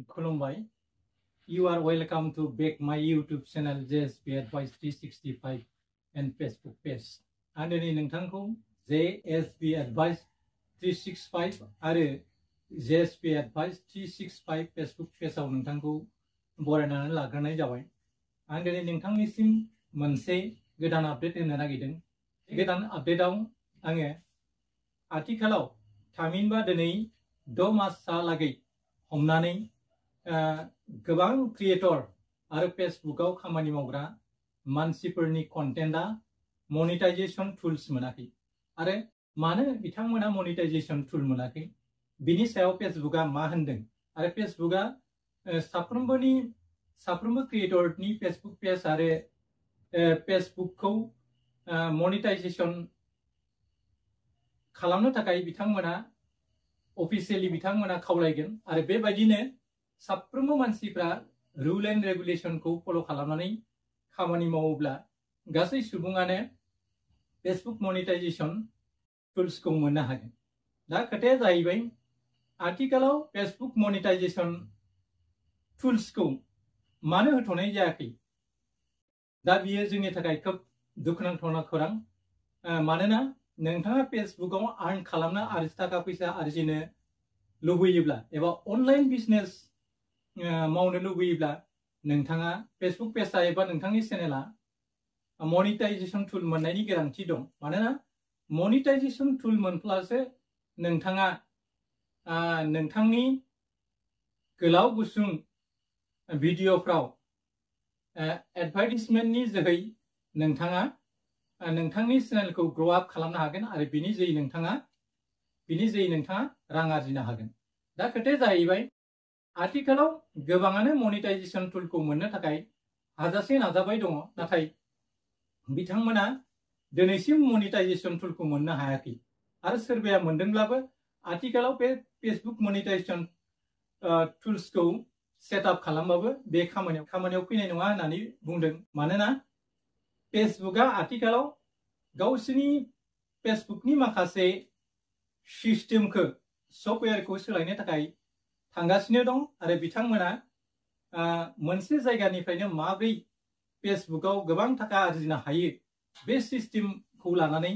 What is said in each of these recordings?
Khulumbai. You are welcome to back my YouTube channel JSP Advice 365 and Facebook page. Andani nongthangkho JSP Advice 365 आरो JSP Advice 365 Facebook page आव नोंथांखौ बरायनानै लाग्रोनाय जाबाय। आं दिनै नोंथांनिसिम मोनसे गोदान आपडेट होनो नागिरदों। गोदान आपडेटआव आङो आथिखालाव थामहिनबा दिनै 6 मासहालागै हमनानै गोबां क्रिएटर आरो फेसबुकआव खामानि मावग्रा मानसिफोरनि कन्टेन्टआ मनिटाइजेशन टुल्स मोनाखै आरो मानो बिथांमोना मनिटाइजेशन टुल मोनाखै बिनि सायाव फेसबुकआ मा होनदों आरो फेसबुकआ साफ्रोमबो क्रिएटरनि फेसबुक पेज आरो फेसबुकखौ मनिटाइजेशन खालामनो थाखाय बिथांमोना अफिशियली बिथांमोना खावलायगोन आरो बेबायदिनो साफ्रोमबो मानसिफ्रा रुल एन्ड रेगुलेशनखौ फलो खालामनानै खामानि मावोब्ला गासै सुबुङानो फेसबुक मनिटाइजेशन टुल्सखौ मोननो हागोन। दा खोथाया जाहैबाय आथिखालाव फेसबुक मनिटाइजेशन टुल्सखौ मानो होथ'नाय जायाखै। दा बियो जोंनि थाखाय खोब दुखुनांथाव खौरां। मानोना नोंथाङा फेसबुकआव आर्न खालामनो आरो थाखा फैसा आरजिनो लुबैयोब्ला एबा अनलाइन बिजनेस मावनो लुबैयोब्ला नोंथाङा फेसबुक पेजआ एबा नोंथांनि चेनेला मनिटाइजेशन टुल मोननायनि गोनांथि दं। मानोना मनिटाइजेशन टुल मोनब्लासो नोंथाङा नोंथांनि गोलाव गुसुं भिडिअफ्राव एडभार्टाइजमेन्टनि जोहै नोंथाङा नोंथांनि चेनेलखौ ग्र' आप खालामनो हागोन आरो बिनि जोहै नोंथाङा रां आरजिनो हागोन। दा खोथाया जाहैबाय आथिखालाव गोबाङानो मनिटाइजेशन टुलखौ मोननो थाखाय हाजासे नाजाबाय दङ, नाथाय बिथांमोना दिनैसिम मनिटाइजेशन टुलखौ मोननो हायाखै आरो सोरबाया मोनदोंब्लाबो आथिखालाव बे फेसबुक मनिटाइजेशन टुल्सखौ सेटआप खालामबाबो बे खामानियाव फैनाय नङा होननानै बुंदों। मानोना फेसबुकआ आथिखालाव गावसोरनि फेसबुकनि माखासे सिस्टेमखौ सफ्टवेयारखौ सोलायनो थाखाय थांगासिनो दं आरो बिथांमोना मोनसे जायगानिफ्रायनो माब्रै फेसबुकआव गोबां थाखा आरजिनो हायो बे सिस्टेमखौ लानानै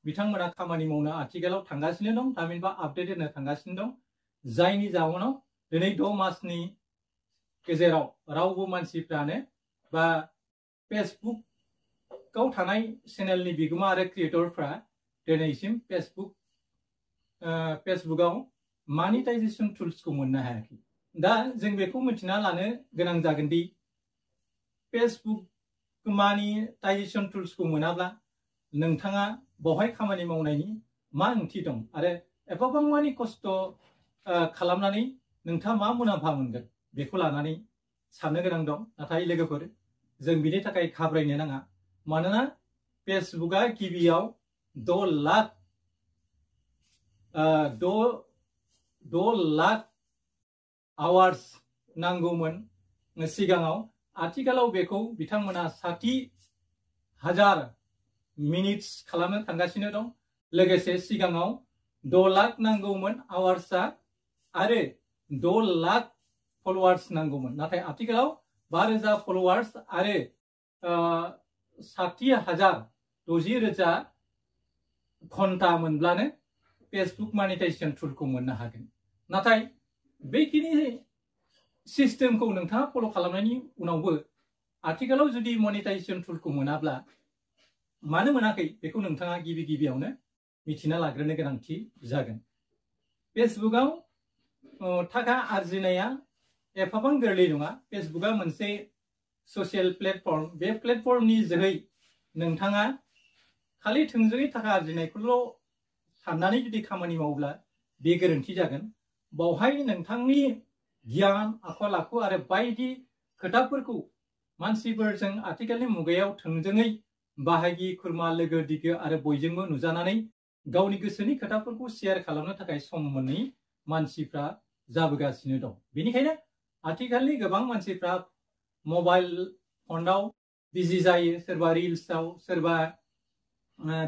बिथांमोना खामानि मावनो आथिखालाव थांगासिनो दं, थामहिनबा आपडेट होनो थांगासिनो दं। जायनि जाउनाव दिनै 6 मासनि गेजेराव रावबो मानसिफ्रानो बा फेसबुकआव थानाय चेनेलनि बिगोमा आरो क्रिएटरफ्रा दिनैसिम फेसबुकआव मनिटाइजेशन टुल्सखौ मोननो हायाखै। दा जों बेखौ मिथिना लानो गोनां जागोन दि फेसबुक मनिटाइजेशन टुल्सखौ मोनाब्ला नोंथाङा बेवहाय खामानि मावनायनि मा ओंथि दं आरो एफाबां मानि खस्थ' खालामनानै नोंथाङा मा मुलाम्फा मोनगोन बेखौ लानानै साननो गोनां दं। नाथाय लोगोफोर, जों बिनि थाखाय घाबरायनो नाङा। मानोना फेसबुकआ गिबियाव 6 लाख आवार्स नांगौमोन सिगाङाव। आथिखालाव बेखौ बिथांमोना 60,000 मिनिट्स खालामनो थांगासिनो दं। लोगोसे सिगाङाव 6 लाख नांगौमोन आवार्सआ आरो 6 लाख फलोवार्स नांगौमोन, नाथाय आथिखालाव 5,000 फलोवार्स आरो 60,000 घन्टा मोनब्लानो फेसबुक मनिटाइजेशन टुलखौ मोननो हागोन। नाथाय बेखिनि सिस्टेमखौ नोंथाङा फलो खालामनायनि उनावबो आथिखालाव जुदि मनिटाइजेशन टुलखौ मोनाब्ला मानो मोनाखै बेखौ नोंथाङा गिबियावनो मिथिना लाग्रोनो गोनांथि जागोन। फेसबुकआव थाखा आरजिनाया एफाबां गोरलै नङा। फेसबुकआ मोनसे ससियेल प्लेटफर्म। बे प्लेटफर्मनि जोहै नोंथाङा खालि थोंजोङै थाखा आरजिनायखौल' साननानै जुदि खामानि मावोब्ला बे गोरोन्थि जागोन। बावहाय नोंथांनि गियान, आखल आखु आरो बायदि खोथाफोरखौ मानसिफोरजों आथिखालनि मुगायाव थोंजोङै बाहागि खुरमा लोगो दिगो आरो बयजोंबो नुजानानै गावनि गोसोनि खोथाफोरखौ शेयार खालामनो थाखाय सम मोनै मानसिफ्रा जाबोगासिनो दं। बेनिखायनो आथिखालनि गोबां मानसिफ्रा मबाइल फनाव बिजि जायो। सोरबा रिल्सआव, सोरबा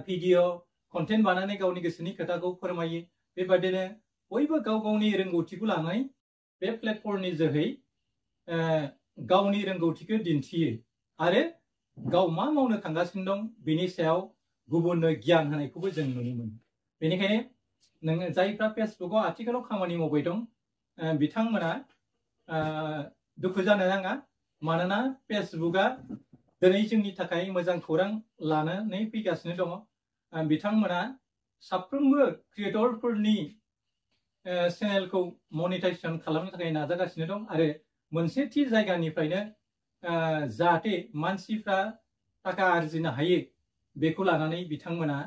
भिडिअ कन्टेन्ट बानायनानै गावनि गोसोनि खोथाखौ फोरमायो। बेबायदिनो बयबो गाव गावनि रोंगौथिखौ लानानै बे प्लेटफर्मनि जोहै गावनि रोंगौथिखौ दिन्थियो आरो गाव मा मावनो थांगासिनो दं बेनि सायाव गुबुननो गियान होनायखौबो जों नुनो मोनो। बेनिखायनो नोङो जायफ्रा फेसबुकआव आथिखालाव खामानि मावबाय दं बिथांमोना दुखु जानो नाङा, मानोना फेसबुकआ दिनै जोंनि थाखाय मोजां खौरां लानानै फैगासिनो दङ। बिथांमोना साफ्रोमबो क्रिएटरफोरनि चेनेलखौ मनिटाइजेसन खालामनो थाखाय नाजागासिनो दं आरो मोनसे थि जायगानिफ्रायनो जाहाथे मानसिफ्रा थाखा आरजिनो हायो बेखौ लानानै बिथांमोना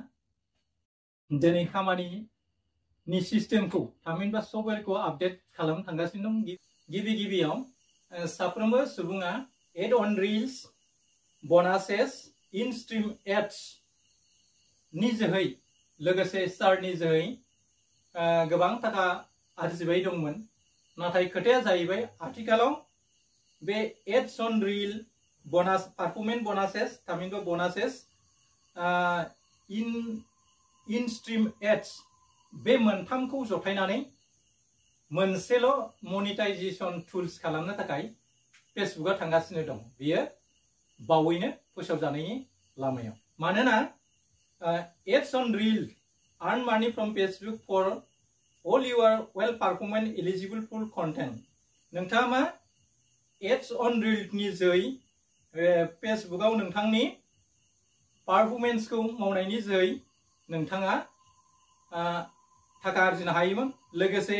दिनै खामानिनि सिस्टेमखौ थामहिनबा सफ्टवेयारखौ आपडेट खालामनो थांगासिनो दं। गिबियाव साफ्रोमबो सुबुङा ad on reels, bonuses, in stream ads नि जोहै लोगोसे स्टारनि जोहै गोबां थाखा आरजिबाय दंमोन। नाथाय खोथाया जाहैबाय आथिखालाव बे ads on reel, bonus, पारफॉर्मेंस bonuses, थामहिनबा बोनासेस, इन स्ट्रीम एड्स बे मोनथामखौ जथायनानै मोनसेल' मनिटाइजेशन टुल्स खालामनो थाखाय फेसबुकआ थांगासिनो दं। बेयो बावैनो फोसावजानायनि लामायाव। मानोना ads on reel earn money from Facebook for all your well performance eligible full content। नोंथाङा मा एड्स अन रिल नि जोहै फेसबुकआव नोंथांनि पारफॉर्मेंसखौ मावनायनि जोहै नोंथाङा थाखा आरजिनो हायोमोन। लोगोसे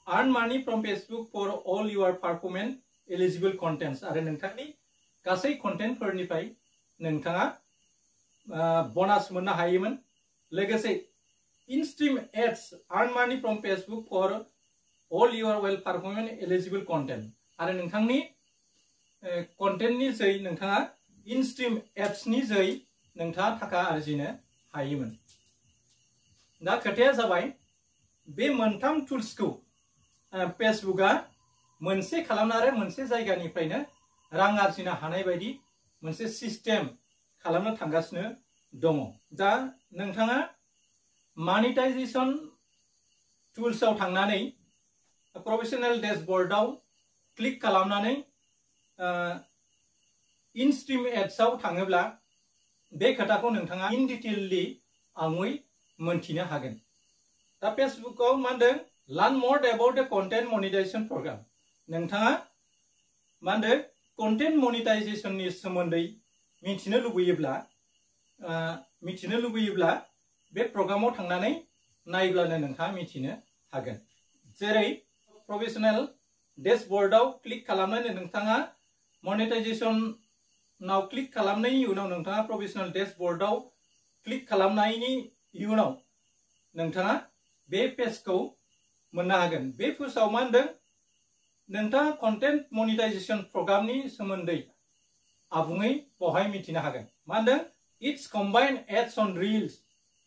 earn money from Facebook for all your performance eligible contents आरो नोंथांनि गासै कन्टेन्टफोरनिफ्राय नोंथाङा बोनास मोननो हायोमोन। लोगोसे in stream ads earn money from Facebook for all your well performance eligible content आरो नोंथांनि कन्टेन्टनि जोहै नोंथाङा इन स्ट्रीम एड्सनि जोहै नोंथाङा थाखा आरजिनो हायोमोन। दा खोथाया जाबाय बे मोनथाम टुल्सखौ फेसबुकआ मोनसे खालामना आरो मोनसे जायगानिफ्रायनो रां आरजिनो हानाय बायदि मोनसे सिस्टेम खालामनो थांगासिनो दङ। दा नोंथाङा मनिटाइजेशन टुल्सआव थांनानै प्रोफेशनल डैशबोर्डआव क्लिक खालामनानै इन स्ट्रीम एड्सआव थाङोब्ला बे खोथाखौ नोंथाङा इन डिटेललि आङै मोनथिनो हागोन। दा फेसबुकआव मा होनदों लार्न मोर अबाउट द कन्टेन्ट मनिटाइजेशन प्रग्राम। नोंथाङा मा होनदों कन्टेन्ट मनिटाइजेशननि सोमोन्दै मिथिनो लुबैयोब्ला बे प्रग्रामाव थांनानै नायब्लानो नोंथाङा मिथिनो हागोन। जेरै प्रोफेशनल डैशबोर्डआव क्लिक खालामनानै नोंथाङा मनिटाइजेशनाव क्लिक खालामनायनि उनाव नोंथाङा प्रोफेशनल डैशबोर्डआव क्लिक खालामनायनि उनाव नोंथाङा बे पेजखौ मोननो हागोन। बे पेजआव मा होनदों नोंथाङा कन्टेन्ट मनिटाइजेशन प्रग्रामनि सोमोन्दै आबुङै बहाय मिथिनो हागोन। मा होनदों it's combine ads on reels,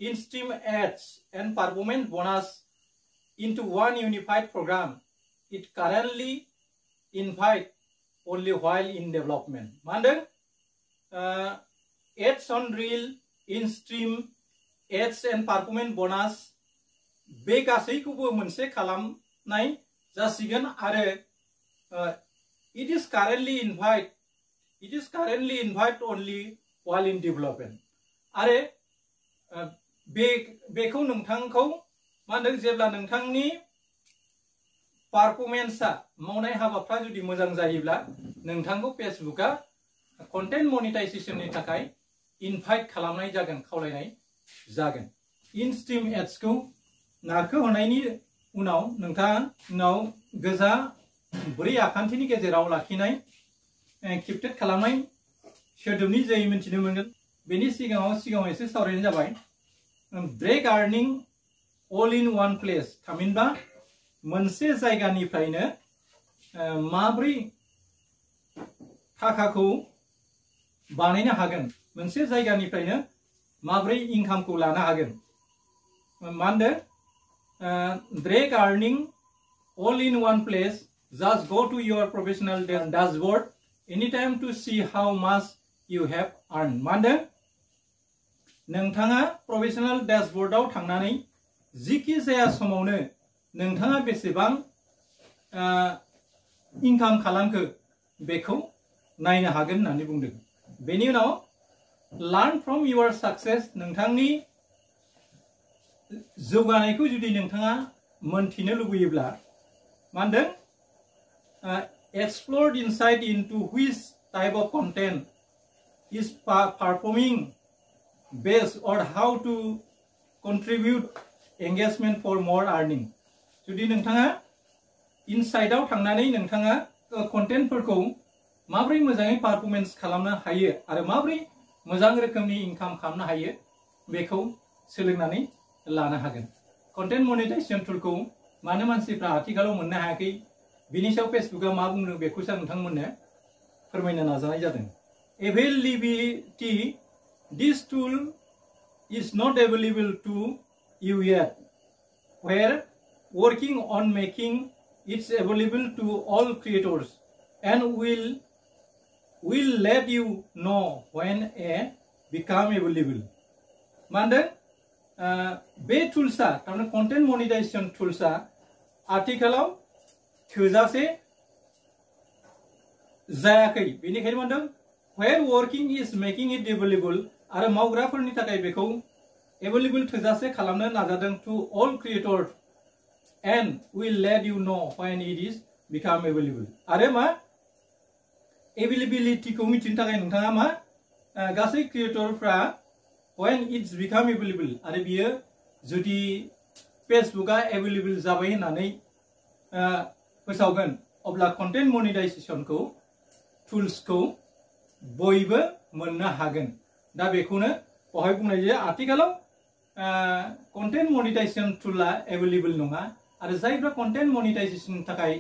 in stream ads and performance bonus into one unified program. It currently invite only while in development. मा होनदों ads on reel, in stream ads and performance bonus बे गासैखौबो मोनसे खालामनाय जासिगोन आरो it is currently invite only while in development आरो बेखौ नोंथांखौ मा होनदों जेब्ला नोंथांनि पारफॉर्मेंसआ मावनाय हाबाफ्रा जुदि मोजां जायोब्ला नोंथांखौ फेसबुकआ कन्टेन्ट मनिटाइजेशननि थाखाय इनभाइट खालामनाय जागोन, खावलायनाय जागोन। इन स्ट्रीम एड्सखौ नारखोहरनायनि उनाव नोंथांनाव गोजा 4 आखान्थिनि गेजेराव लाखिनाय किपटेट खालामनाय सोदोबनि जोहै मिथिनो मोनगोन। बेनि सिगाङाव एसे सावरायनाय जाबाय break earning all in one place। थामहिनबा मोनसे जायगानिफ्रायनो माब्रै थाखाखौ बानायनो हागोन, मोनसे जायगानिफ्रायनो माब्रै इनकामखौ लानो हागोन। मा होनदों break earning all in one place, just go to your professional dashboard anytime to see how much you have earned। मा होनदों नोंथाङा प्रोफेशनल डैशबोर्डआव थांनानै जिखि जाया समावनो नोंथाङा बेसेबां इनकाम खालामखो बेखौ नायनो हागोन होननानै बुंदों। बेनि उनाव लार्न फ्रम युवर सक्सेस नोंथांनि जौगानायखौ जुदि नोंथाङा मोनथिनो लुबैयोब्ला मा होनदों explore insight into which type of content is performing best or how to contribute engagement for more earning जुदि नोंथाङा इनसाइटआव थांनानै नोंथाङा कन्टेन्टफोरखौ माबोरै मोजाङै पारफरमेन्स खालामनो हायो आरो माबोरै मोजां रोखोमनि इनकाम खालामनो हायो बेखौ सोलोंनानै लानो हागोन। कन्टेन्ट मनेटाइजेशन टुलखौ मानो मानसिफ्रा आथिखालाव मोननो हायाखै बिनि सायाव फेसबुकआ मा बुंदों बेखौसो नोंथांमोननो फोरमायनो नाजानाय जादों। Availability, this tool is not available to you yet. We're working on making it available to all creators and will let you know when it become available. मानदों बे टुल्सा तारमाने कन्टेन्ट मनेटाइजेशन टुल्सा आथिखालाव थोजासे जायाखै बेनिखायनो मानदों where working is making it available आरो मावग्राफोरनि थाखाय बेखौ available थोजासे खालामनो नाजादों to all creators and will let you know when it is become available आरो मा availability खौ मिथिनो थाखाय नोंथाङा मा गासै क्रिएटरफ्रा when it's become available आरो बियो जुदि फेसबुकआ available जाबाय होननानै फोसावगोन अब्ला कन्टेन्ट मनेटाइजेशनखौ टुल्सखौ बयबो मोननो हागोन। दा बेखौनो बहाय बुंनाय जायो आथिखालाव कन्टेन्ट मनेटाइजेशन टुला एवेलेबल नङा आरो जायफ्रा कन्टेन्ट मनेटाइजेशननि थाखाय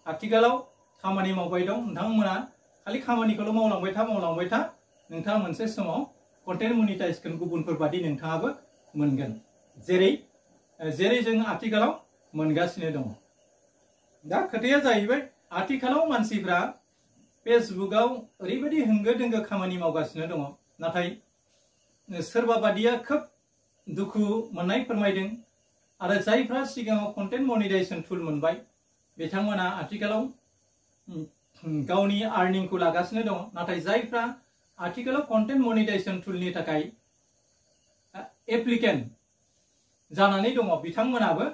आथिखालाव खामानि मावबाय दं नोंथांमोना खालि खामानिखौल' मावलांबाय था नोंथाङा मोनसे समाव कन्टेन्ट मनेटाइजेशन गुबुनफोर बादि नोंथाङाबो मोनगोन जेरै जों आथिखालाव मोनगासिनो दङ। दा खोथाया जाहैबाय आथिखालाव मानसिफ्रा फेसबुकआव ओरैबायदि होंगो दोंगो खामानि मावगासिनो दङ नाथाय सोरबा बादिया खोब दुखु मोननाय फोरमायदों आरो जायफ्रा सिगाङाव कन्टेन्ट मनेटाइजेशन टुल मोनबाय बिथांमोना आथिखालाव गावनि आर्निंखौ लागासिनो दङ नाथाय जायफ्रा आथिखालाव कन्टेन्ट मनेटाइजेशन टुलनि थाखाय एप्लिकेन्ट जानानै दङ बिथांमोनाबो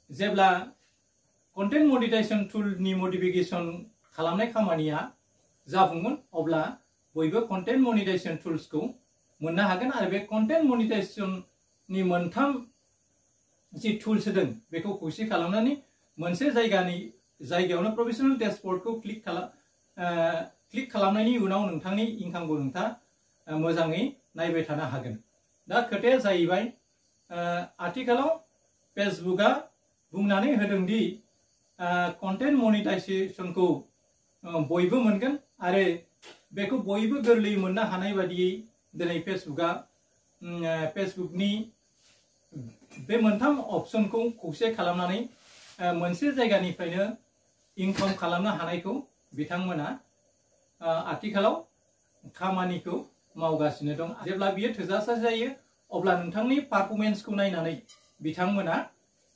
जेब्ला कन्टेन्ट मनेटाइजेशन टुलनि मडिफिकेशन खालामनाय खामानिया जाफुंगोन अब्ला बयबो कन्टेन्ट मनेटाइजेशन टुल्सखौ मोननो हागोन आरो बे कन्टेन्ट मनेटाइजेशननि मोनथाम जि टुल्स होदों बेखौ खौसे खालामनानै मोनसे जायगायावनो प्रोफेशनल डैशबोर्डखौ क्लिक खालामनायनि उनाव नोंथांनि इनकामखौ नोंथाङा मोजाङै नायबाय थानो हागोन। दा खोथाया जाहैबाय आथिखालाव फेसबुकआ बुंनानै होदों दि कन्टेन्ट मनेटाइजेशनखौ बयबो मोनगोन आरो बेखौ बयबो गोरलैयै मोननो हानाय बादियै दिनै फेसबुकनि बे मोनथाम अपशनखौ खौसे खालामनानै मोनसे जायगानिफ्रायनो इनकाम खालामनो हानायखौ बिथांमोना आथिखालाव खामानिखौ मावगासिनो दं। जेब्ला बियो थोजासे जायो अब्ला नोंथांनि पारफरमेन्सखौ नायनानै बिथांमोना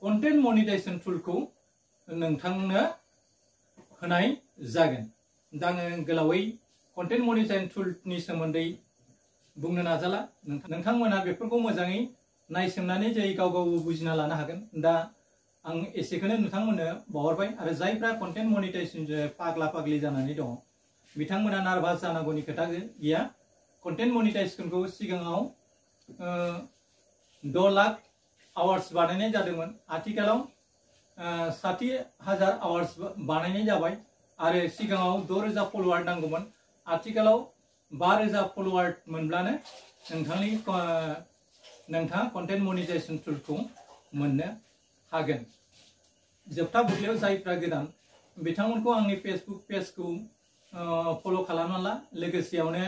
कन्टेन्ट मनेटाइजेशन टुलखौ नोंथांनो होनाय जागोन। दा आङो गोलावै कन्टेन्ट मनेटाइजेशन टुलनि सोमोन्दै बुंनो नाजाला नोंथांमोना बेफोरखौ मोजाङै नायसोमनानै जाय गाव बुजिना लानो हागोन। दा आं एसेखौनो नोंथांमोननो बावहरबाय आरो जायफ्रा कन्टेन्ट मनेटाइजेशन पागला पागलि जानानै दङ बिथांमोना नार्भास जानांगौनि खोथा गैया। कन्टेन्ट मनेटाइजेशनखौ सिगाङाव 6 लाख आवार्स बानायनाय जादोंमोन आथिखालाव 60,000 आवार्स बानायनाय जाबाय आरो सिगाङाव 6,000 फलोवार नांगौमोन आथिखालाव 5,000 फलोवार मोनब्लानो नोंथाङा कन्टेन्ट मनेटाइजेशन टुलखौ मोननो हागोन। जोबथा बुब्लियाव जायफ्रा गोदान बिथांमोनखौ आंनि फेसबुक पेजखौ फलो खालामना ला लोगोसेयावनो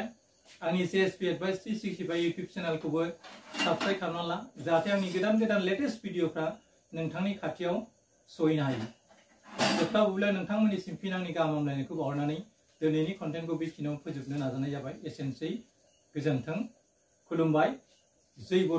आंनि CSP Advice 365 यूट्यूब चेनेलखौबो साबस्क्राइब खालामना ला जाहाथे आंनि गोदान लेटेस्ट भिडिअफ्रा नोंथांनि खाथियाव सहैनो हायो। जोबथा बुब्लियाव नोंथांमोननिसिम फिन आंनि गाहाम हामलायनायखौ बावहरनानै दिनैनि कन्टेन्टखौ बेखिनियाव फोजोबनो नाजानाय जाबाय। एसेनोसै गोजोन्थों खुलुमबाय जै बर'।